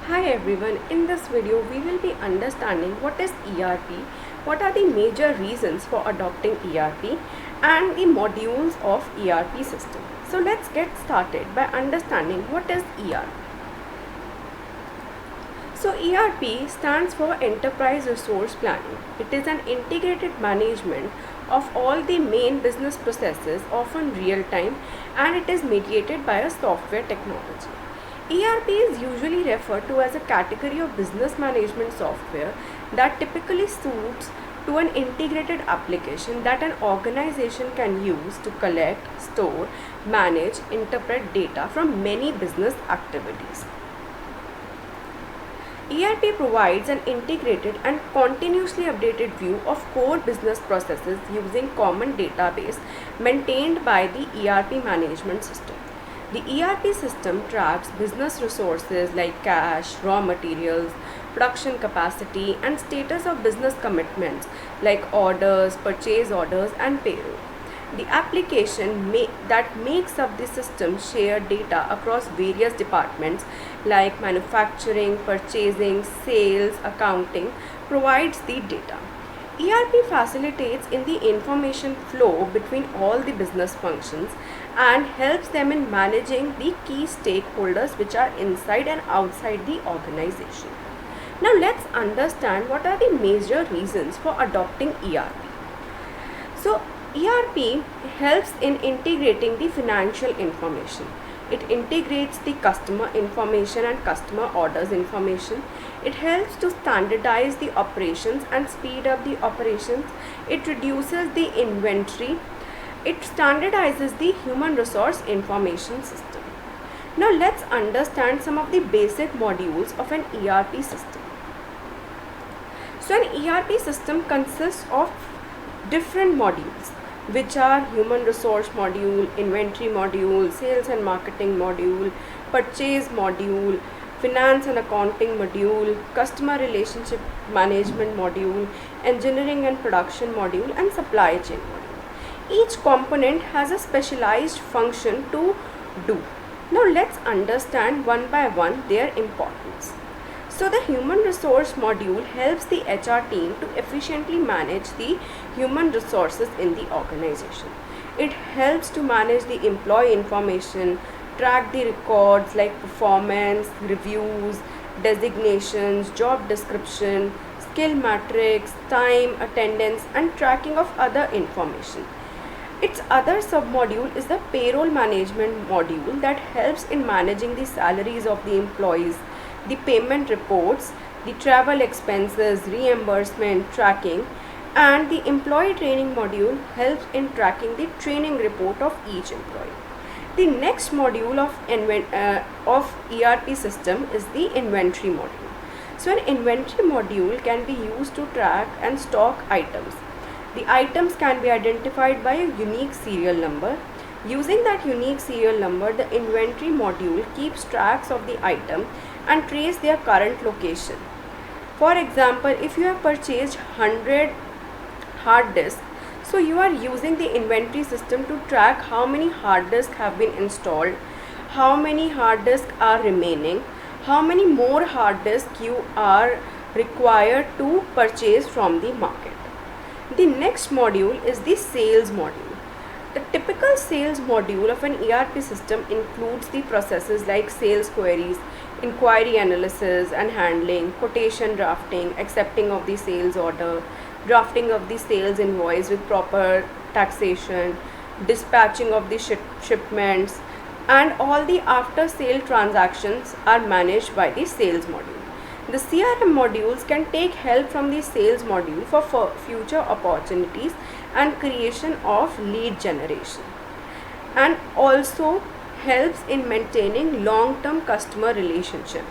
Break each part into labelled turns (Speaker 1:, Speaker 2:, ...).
Speaker 1: Hi everyone, in this video we will be understanding what is ERP, what are the major reasons for adopting ERP and the modules of ERP system. So let's get started by understanding what is ERP. So ERP stands for Enterprise Resource Planning. It is an integrated management of all the main business processes, often real time, and it is mediated by a software technology. ERP is usually referred to as a category of business management software that typically suits to an integrated application that an organization can use to collect, store, manage, interpret data from many business activities. ERP provides an integrated and continuously updated view of core business processes using common database maintained by the ERP management system. The ERP system tracks business resources like cash, raw materials, production capacity, and status of business commitments like orders, purchase orders, and payroll. The application that makes up the system share data across various departments like manufacturing, purchasing, sales, accounting, provides the data. ERP facilitates in the information flow between all the business functions and helps them in managing the key stakeholders which are inside and outside the organization. Now let's understand what are the major reasons for adopting ERP. So ERP helps in integrating the financial information. It integrates the customer information and customer orders information. It helps to standardize the operations and speed up the operations. It reduces the inventory. It standardizes the human resource information system. Now let's understand some of the basic modules of an ERP system. So an ERP system consists of different modules, which are human resource module, inventory module, sales and marketing module, purchase module, finance and accounting module, customer relationship management module, engineering and production module, and supply chain module. Each component has a specialized function to do. Now let's understand one by one their importance. So the human resource module helps the HR team to efficiently manage the human resources in the organization. It helps to manage the employee information, track the records like performance, reviews, designations, job description, skill matrix, time, attendance, and tracking of other information. Its other submodule is the payroll management module that helps in managing the salaries of the employees, the payment reports, the travel expenses, reimbursement, tracking, and the employee training module helps in tracking the training report of each employee. The next module of ERP system is the inventory module. So an inventory module can be used to track and stock items. The items can be identified by a unique serial number. Using that unique serial number, the inventory module keeps tracks of the item and trace their current location. For example, if you have purchased 100 hard disks, so you are using the inventory system to track how many hard disks have been installed, how many hard disks are remaining, how many more hard disks you are required to purchase from the market. The next module is the sales module. The typical sales module of an ERP system includes the processes like sales queries, inquiry analysis and handling, quotation drafting, accepting of the sales order, drafting of the sales invoice with proper taxation, dispatching of the shipments, and all the after sale transactions are managed by the sales module. The CRM modules can take help from the sales module for future opportunities and creation of lead generation, and also helps in maintaining long-term customer relationship.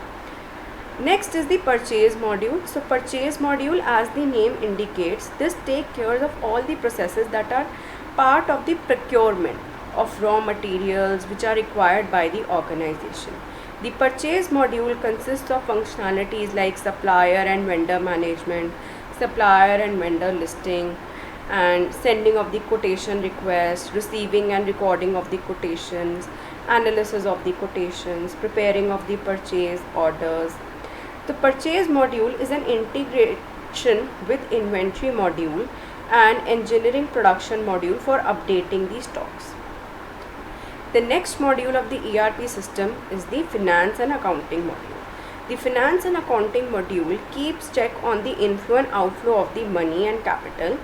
Speaker 1: Next is the purchase module. So purchase module, as the name indicates, this takes care of all the processes that are part of the procurement of raw materials which are required by the organization. The purchase module consists of functionalities like supplier and vendor management, supplier and vendor listing, and sending of the quotation request, receiving and recording of the quotations, analysis of the quotations, preparing of the purchase orders, The purchase module is an integration with inventory module and engineering production module for updating the stocks. The next module of the ERP system is the finance and accounting module. The finance and accounting module keeps check on the inflow and outflow of the money and capital,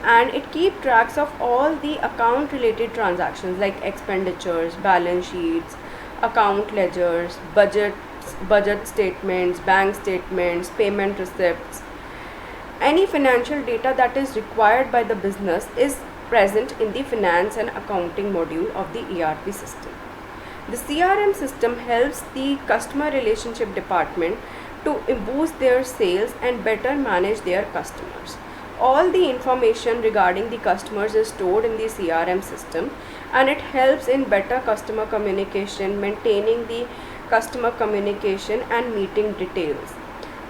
Speaker 1: and it keeps tracks of all the account related transactions like expenditures, balance sheets, account ledgers, budget statements, bank statements, payment receipts. Any financial data that is required by the business is present in the finance and accounting module of the ERP system. The CRM system helps the customer relationship department to boost their sales and better manage their customers. All the information regarding the customers is stored in the CRM system, and it helps in better customer communication, maintaining the customer communication and meeting details.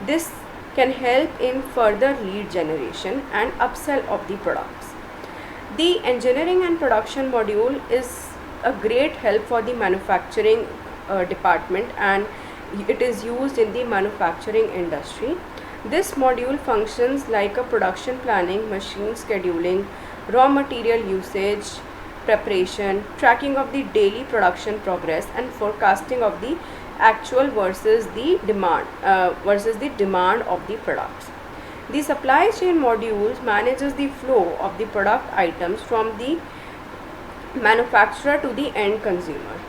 Speaker 1: This can help in further lead generation and upsell of the products. The engineering and production module is a great help for the manufacturing department, and it is used in the manufacturing industry. This module functions like a production planning, machine scheduling, raw material usage, preparation, tracking of the daily production progress, and forecasting of the actual versus the demand of the products. The supply chain modules manages the flow of the product items from the manufacturer to the end consumer.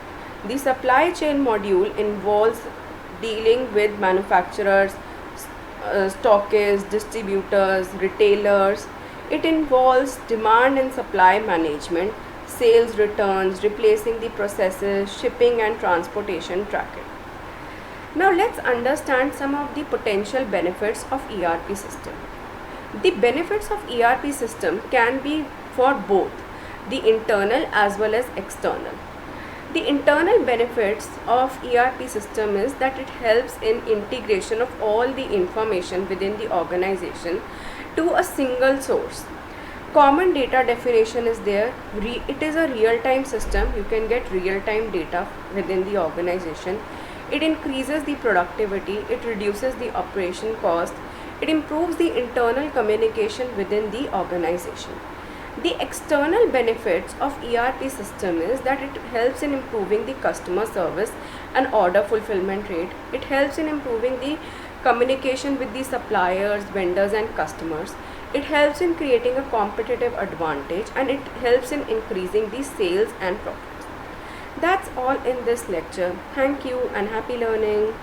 Speaker 1: The supply chain module involves dealing with manufacturers, stockists, distributors, retailers. It involves demand and supply management, sales returns, replacing the processes, shipping and transportation tracking. Now let's understand some of the potential benefits of ERP system. The benefits of ERP system can be for both the internal as well as external. The internal benefits of ERP system is that it helps in integration of all the information within the organization to a single source. Common data definition is there. It is a real-time system. You can get real-time data within the organization. It increases the productivity. It reduces the operation cost. It improves the internal communication within the organization. The external benefits of ERP system is that it helps in improving the customer service and order fulfillment rate. It helps in improving the communication with the suppliers, vendors and customers. It helps in creating a competitive advantage, and it helps in increasing the sales and profits. That's all in this lecture. Thank you and happy learning.